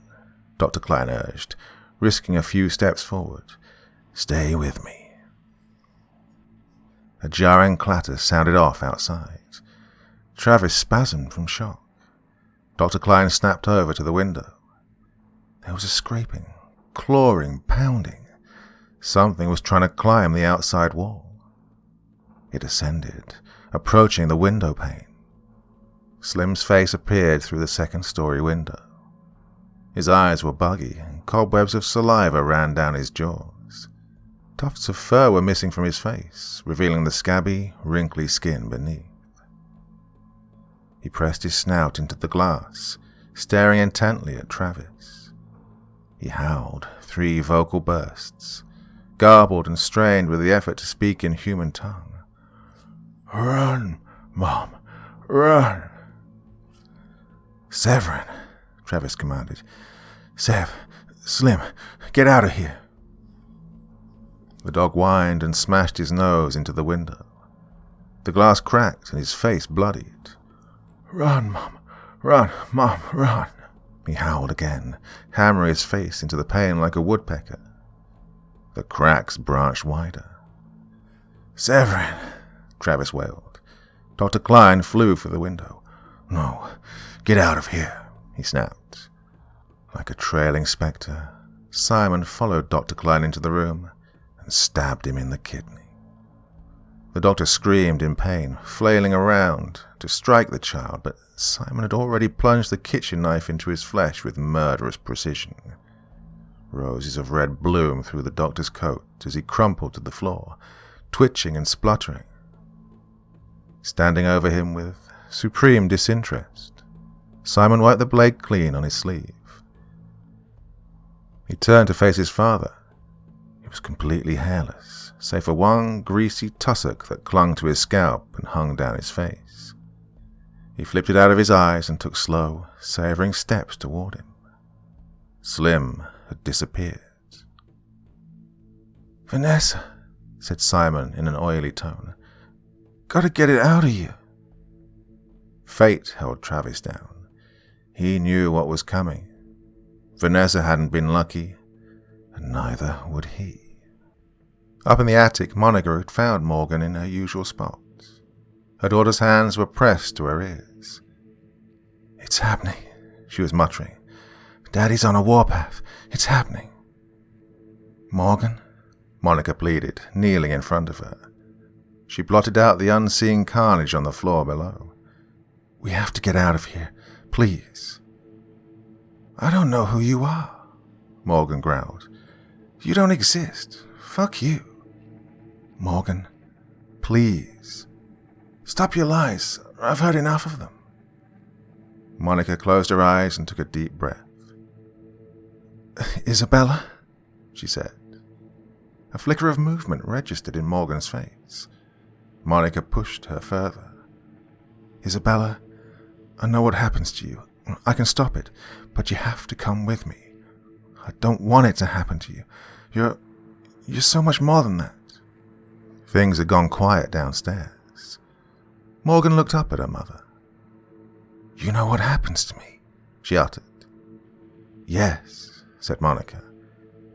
Dr. Klein urged, risking a few steps forward. Stay with me. A jarring clatter sounded off outside. Travis spasmed from shock. Dr. Klein snapped over to the window. There was a scraping, clawing, pounding. Something was trying to climb the outside wall. It ascended, approaching the window pane. Slim's face appeared through the second-story window. His eyes were buggy, and cobwebs of saliva ran down his jaws. Tufts of fur were missing from his face, revealing the scabby, wrinkly skin beneath. He pressed his snout into the glass, staring intently at Travis. He howled 3 vocal bursts, garbled and strained with the effort to speak in human tongue. "Run, Mom, run!" "Severin," Travis commanded. "Sev, Slim, get out of here." The dog whined and smashed his nose into the window. The glass cracked and his face bloodied. "Run, Mom, run, Mom, run!" He howled again, hammering his face into the pane like a woodpecker. The cracks branched wider. "Severin," Travis wailed. Dr. Klein flew for the window. "No, get out of here," he snapped. Like a trailing spectre, Simon followed Dr. Klein into the room and stabbed him in the kidney. The doctor screamed in pain, flailing around to strike the child, but Simon had already plunged the kitchen knife into his flesh with murderous precision. Roses of red bloomed through the doctor's coat as he crumpled to the floor, twitching and spluttering. Standing over him with supreme disinterest, Simon wiped the blade clean on his sleeve. He turned to face his father. He was completely hairless, save for one greasy tussock that clung to his scalp and hung down his face. He flipped it out of his eyes and took slow, savoring steps toward him. Slim had disappeared. "Vanessa," said Simon in an oily tone. "Gotta get it out of you." Fate held Travis down. He knew what was coming. Vanessa hadn't been lucky, and neither would he. Up in the attic, Monica had found Morgan in her usual spot. Her daughter's hands were pressed to her ears. "It's happening," she was muttering. "Daddy's on a warpath. It's happening." "Morgan?" Monica pleaded, kneeling in front of her. She blotted out the unseen carnage on the floor below. "We have to get out of here. Please." "I don't know who you are," Morgan growled. "You don't exist. Fuck you." "Morgan, please. Stop your lies. I've heard enough of them." Monica closed her eyes and took a deep breath. "Isabella?" she said. A flicker of movement registered in Morgan's face. Monica pushed her further. "Isabella, I know what happens to you. I can stop it, but you have to come with me. I don't want it to happen to you. You're so much more than that." Things had gone quiet downstairs. Morgan looked up at her mother. "You know what happens to me," she uttered. "Yes," said Monica.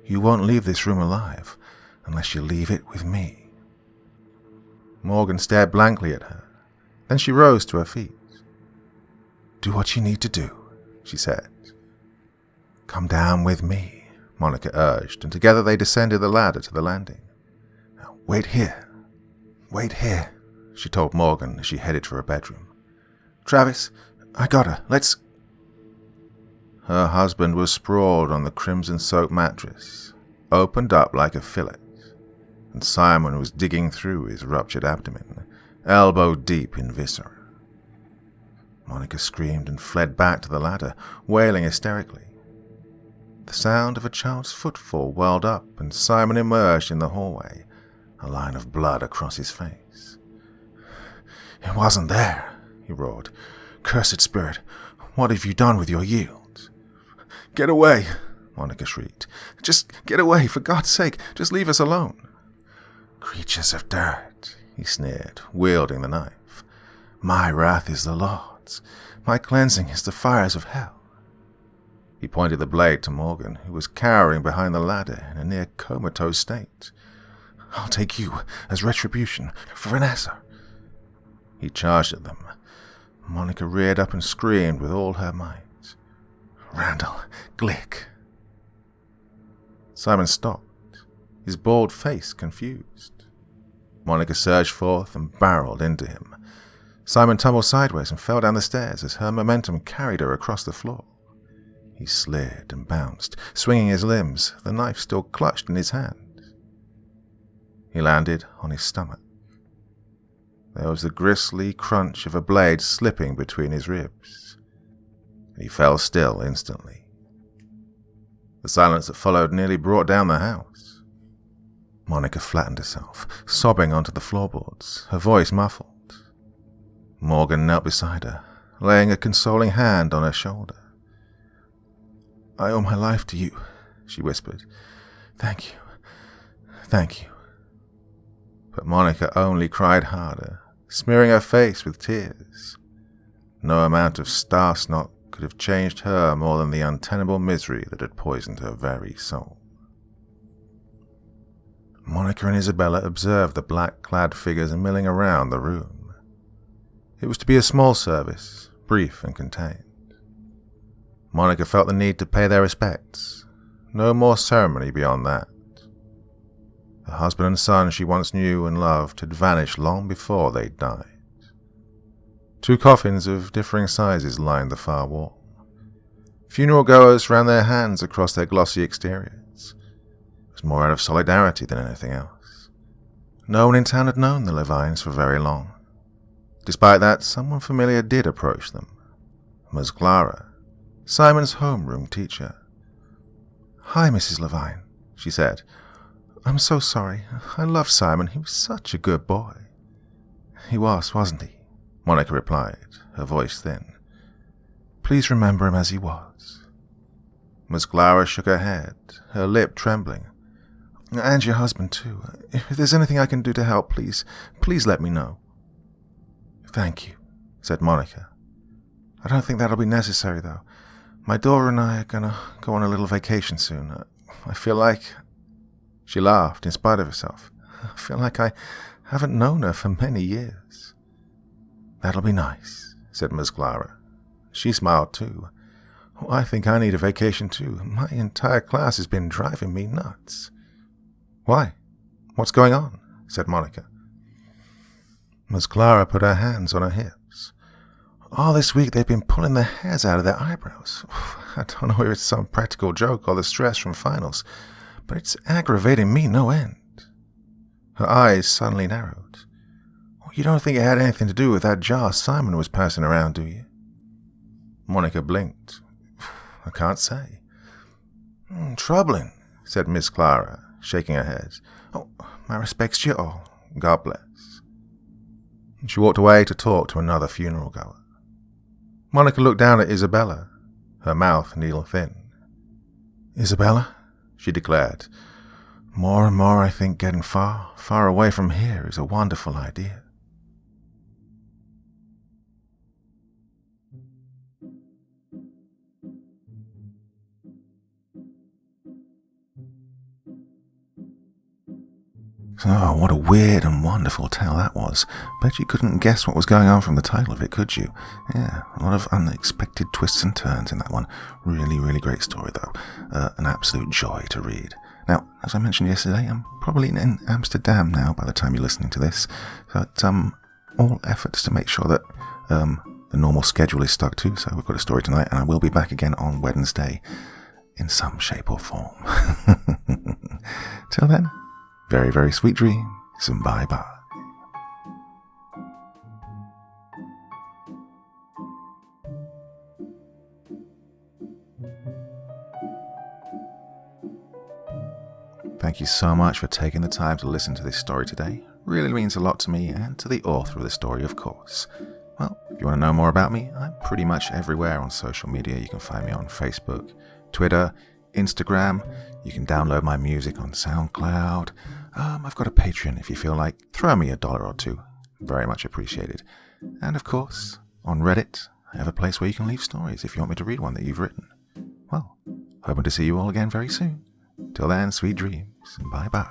"You won't leave this room alive unless you leave it with me." Morgan stared blankly at her. Then she rose to her feet. "Do what you need to do," she said. "Come down with me," Monica urged, and together they descended the ladder to the landing. "Now, wait here. Wait here," she told Morgan as she headed for her bedroom. "Travis, I got her. Let's—" Her husband was sprawled on the crimson-soaked mattress, opened up like a fillet, and Simon was digging through his ruptured abdomen, elbow deep in viscera. Monica screamed and fled back to the ladder, wailing hysterically. The sound of a child's footfall welled up, and Simon emerged in the hallway, a line of blood across his face. "It wasn't there," he roared. "Cursed spirit, what have you done with your yield?" "Get away," Monica shrieked. "Just get away, for God's sake, just leave us alone." "Creatures of dirt," he sneered, wielding the knife. "My wrath is the Lord's. My cleansing is the fires of hell." He pointed the blade to Morgan, who was cowering behind the ladder in a near comatose state. "I'll take you as retribution for Vanessa." He charged at them. Monica reared up and screamed with all her might. "Randall, Glick!" Simon stopped, his bald face confused. Monica surged forth and barreled into him. Simon tumbled sideways and fell down the stairs as her momentum carried her across the floor. He slid and bounced, swinging his limbs, the knife still clutched in his hand. He landed on his stomach. There was the grisly crunch of a blade slipping between his ribs. He fell still instantly. The silence that followed nearly brought down the house. Monica flattened herself, sobbing onto the floorboards, her voice muffled. Morgan knelt beside her, laying a consoling hand on her shoulder. "I owe my life to you," she whispered. "Thank you. Thank you." But Monica only cried harder, smearing her face with tears. No amount of star snot could have changed her more than the untenable misery that had poisoned her very soul. Monica and Isabella observed the black-clad figures milling around the room. It was to be a small service, brief and contained. Monica felt the need to pay their respects. No more ceremony beyond that. The husband and son she once knew and loved had vanished long before they died. 2 coffins of differing sizes lined the far wall. Funeral goers ran their hands across their glossy exteriors. It was more out of solidarity than anything else. No one in town had known the Levines for very long. Despite that, someone familiar did approach them. Ms. Clara, Simon's homeroom teacher. "Hi, Mrs. Levine," she said. "I'm so sorry. I love Simon. He was such a good boy." "He was, wasn't he?" Monica replied, her voice thin. "Please remember him as he was." Miss Clara shook her head, her lip trembling. "And your husband, too. If there's anything I can do to help, please let me know." "Thank you," said Monica. "I don't think that'll be necessary, though. My daughter and I are going to go on a little vacation soon. I feel like—" She laughed in spite of herself. "I feel like I haven't known her for many years." "That'll be nice," said Miss Clara. She smiled too. "I think I need a vacation too. My entire class has been driving me nuts." "Why? What's going on?" said Monica. Miss Clara put her hands on her hips. "All this week they've been pulling their hairs out of their eyebrows. I don't know if it's some practical joke or the stress from finals, but it's aggravating me no end." Her eyes suddenly narrowed. "You don't think it had anything to do with that jar Simon was passing around, do you?" Monica blinked. "I can't say." "Troubling," said Miss Clara, shaking her head. "Oh, my respects to you all. God bless." She walked away to talk to another funeral goer. Monica looked down at Isabella, her mouth needle-thin. "Isabella," she declared, "more and more I think getting far, far away from here is a wonderful idea." Oh, what a weird and wonderful tale that was. Bet you couldn't guess what was going on from the title of it, could you? Yeah, a lot of unexpected twists and turns in that one. Really, really great story, though. An absolute joy to read. Now, as I mentioned yesterday, I'm probably in Amsterdam now by the time you're listening to this. But all efforts to make sure that the normal schedule is stuck to. So we've got a story tonight, and I will be back again on Wednesday in some shape or form. Till then, very, very sweet dreams, and bye-bye. Thank you so much for taking the time to listen to this story today. Really means a lot to me and to the author of the story, of course. Well, if you want to know more about me, I'm pretty much everywhere on social media. You can find me on Facebook, Twitter, Instagram. You can download my music on SoundCloud. I've got a Patreon if you feel like. Throw me $1 or $2. Very much appreciated. And of course, on Reddit, I have a place where you can leave stories if you want me to read one that you've written. Well, hoping to see you all again very soon. Till then, sweet dreams, and bye-bye.